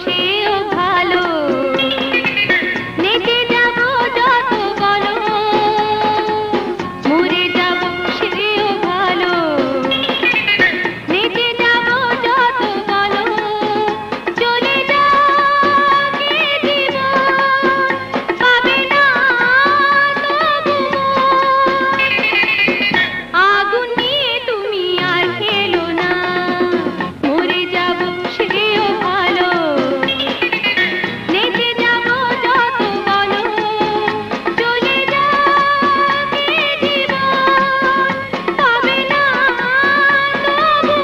সেও ভালো, নেচে যাব যত বলো, মরে যাব সেও ভালো, নেচে যাব যত বলো, চলে যাবে জীবন, পাবে না তবু আগুন নিয়ে তুমি আর খেলো না, মরে যাব সেও ভালো, নেচে যাব যত বলো, চলে যাবে জীবন, পাবে না তবু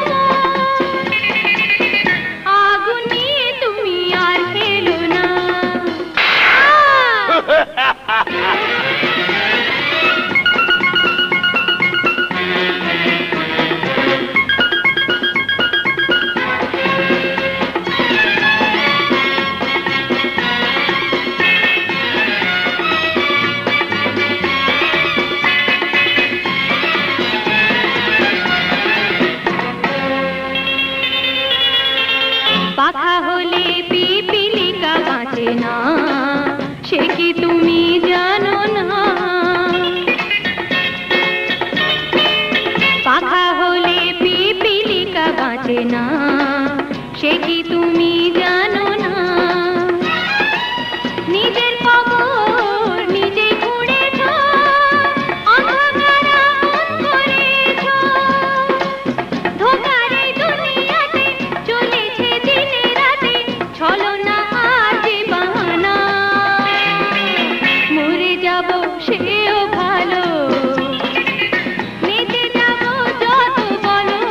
আগুন নিয়ে তুমি আর খেলো না। পাখা হলে পিপিলিকা বাঁচে না, সে কি তুমি জানো না? পাখা হলে পিপিলিকা বাঁচে না, সে কি তুমি জানো না? নিজের কবর নিজে খুঁড়েছ, অন্ধকার আগুন করেছ, ধোঁকার এই দুনিয়াতে চলেছে দিনে রাতে ছলনা আর যে বাহানা, মরে যাব সেও ভালো, নেচে যাব যত বলো,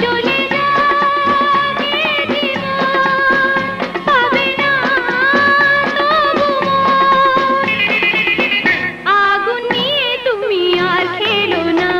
চলে যাবে জীবন, পাবে না তবু আগুন নিয়ে তুমি আর খেলো না।